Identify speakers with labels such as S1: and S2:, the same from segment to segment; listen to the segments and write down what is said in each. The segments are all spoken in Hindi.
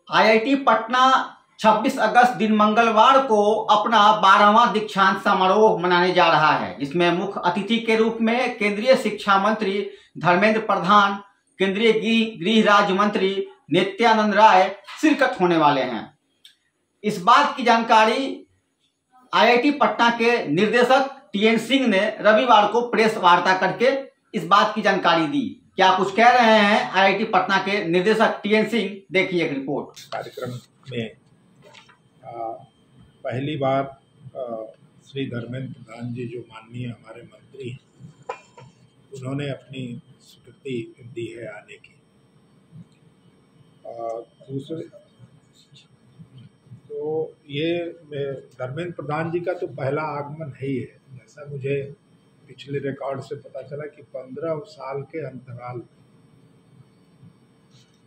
S1: आईआईटी पटना 26 अगस्त दिन मंगलवार को अपना 12वां दीक्षांत समारोह मनाने जा रहा है। इसमें मुख्य अतिथि के रूप में केंद्रीय शिक्षा मंत्री धर्मेंद्र प्रधान, केंद्रीय गृह राज्य मंत्री नित्यानंद राय शिरकत होने वाले हैं। इस बात की जानकारी आईआईटी पटना के निर्देशक टीएन सिंह ने रविवार को प्रेस वार्ता करके इस बात की जानकारी दी। क्या कुछ कह रहे हैं आईआईटी पटना के निर्देशक टीएन सिंह, देखिए एक रिपोर्ट।
S2: कार्यक्रम में पहली बार श्री धर्मेंद्र प्रधान जी, जो माननीय हमारे मंत्री हैं, उन्होंने अपनी स्वीकृति दी है आने की। दूसरे तो ये धर्मेंद्र प्रधान जी का तो पहला आगमन है ही है। जैसा मुझे पिछले रिकॉर्ड से पता चला कि 15 साल के अंतराल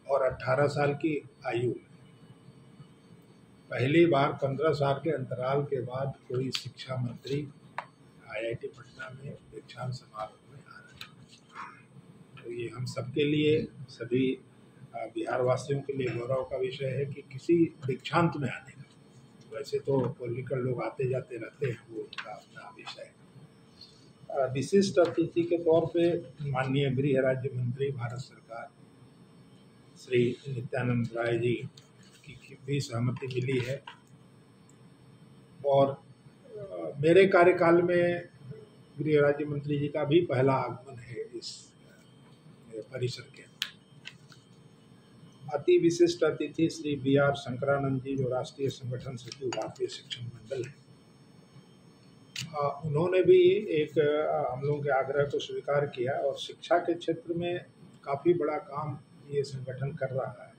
S2: और 18 साल की आयु में पहली बार 15 साल के अंतराल के बाद कोई शिक्षा मंत्री आईआईटी पटना में दीक्षांत समारोह में आ रहे हैं। तो ये हम सबके लिए, सभी बिहार वासियों के लिए गौरव का विषय है कि किसी दीक्षांत में आने का। वैसे तो पॉलिटिकल लोग आते जाते रहते हैं, वो उनका अपना विषय है। विशिष्ट अतिथि के तौर पे माननीय गृह राज्य मंत्री भारत सरकार श्री नित्यानंद राय जी की भी सहमति मिली है। और मेरे कार्यकाल में गृह राज्य मंत्री जी का भी पहला आगमन है इस परिसर के। अति विशिष्ट अतिथि श्री BR शंकरानंद जी, जो राष्ट्रीय संगठन सचिव भारतीय शिक्षण मंडल है, उन्होंने भी एक हम लोगों के आग्रह को स्वीकार किया और शिक्षा के क्षेत्र में काफ़ी बड़ा काम ये संगठन कर रहा है।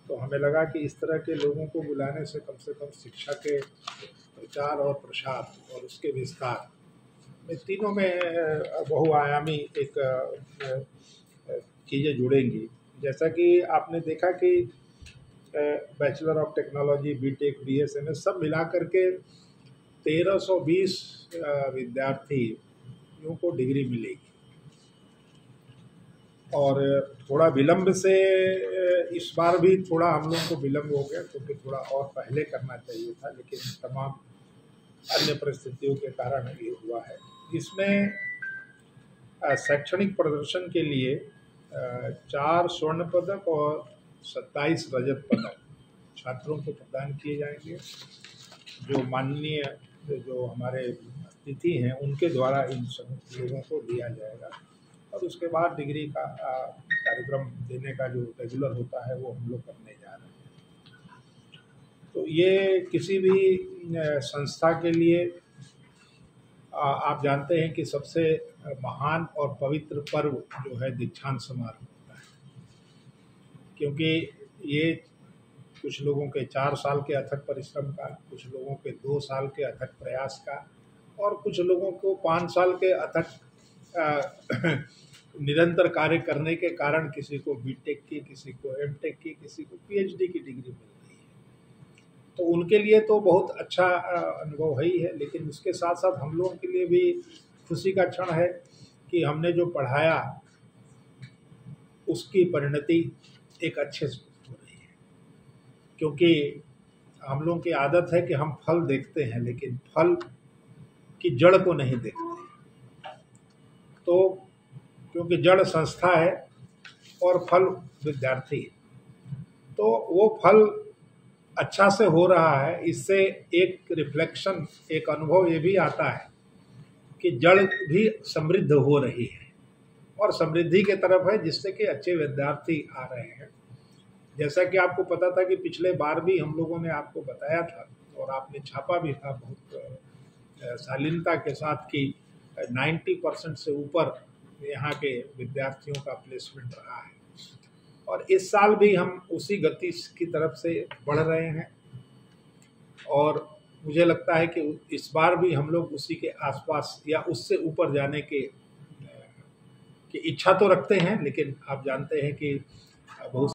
S2: तो हमें लगा कि इस तरह के लोगों को बुलाने से कम शिक्षा के प्रचार और प्रसार और उसके विस्तार में, तीनों में बहुआयामी एक चीज़ें जुड़ेंगी। जैसा कि आपने देखा कि bachelor of technology, BTech, BSMS सब मिला करके 1320 विद्यार्थियों को डिग्री मिलेगी। और थोड़ा विलंब से इस बार भी थोड़ा हम लोगों को विलंब हो गया, क्योंकि थोड़ा और पहले करना चाहिए था, लेकिन तमाम अन्य परिस्थितियों के कारण ये हुआ है। इसमें शैक्षणिक प्रदर्शन के लिए 4 स्वर्ण पदक और 27 रजत पदक छात्रों को प्रदान किए जाएंगे, जो माननीय जो हमारे अतिथि हैं उनके द्वारा इन सब लोगों को दिया जाएगा। और उसके बाद डिग्री का कार्यक्रम देने का जो रेगुलर होता है वो हम लोग करने जा रहे हैं। तो ये किसी भी संस्था के लिए आप जानते हैं कि सबसे महान और पवित्र पर्व जो है दीक्षांत समारोह होता है, क्योंकि ये कुछ लोगों के 4 साल के अथक परिश्रम का, कुछ लोगों के 2 साल के अथक प्रयास का, और कुछ लोगों को 5 साल के अथक निरंतर कार्य करने के कारण किसी को बीटेक की, किसी को एमटेक की, किसी को PhD की डिग्री मिल रही है। तो उनके लिए तो बहुत अच्छा अनुभव है ही है, लेकिन उसके साथ साथ हम लोगों के लिए भी खुशी का क्षण है कि हमने जो पढ़ाया उसकी परिणति एक अच्छे से हो रही है। क्योंकि हम लोगों की आदत है कि हम फल देखते हैं, लेकिन फल की जड़ को नहीं देखते। तो क्योंकि जड़ संस्था है और फल विद्यार्थी है, तो वो फल अच्छा से हो रहा है। इससे एक रिफ्लेक्शन, एक अनुभव ये भी आता है कि जड़ भी समृद्ध हो रही है और समृद्धि के तरफ है, जिससे कि अच्छे विद्यार्थी आ रहे हैं। जैसा कि आपको पता था कि पिछले बार भी हम लोगों ने आपको बताया था और आपने छापा भी था बहुत शालीनता के साथ कि 90% से ऊपर यहाँ के विद्यार्थियों का प्लेसमेंट रहा है। और इस साल भी हम उसी गति की तरफ से बढ़ रहे हैं और मुझे लगता है कि इस बार भी हम लोग उसी के आसपास या उससे ऊपर जाने की इच्छा तो रखते हैं, लेकिन आप जानते हैं कि बहुत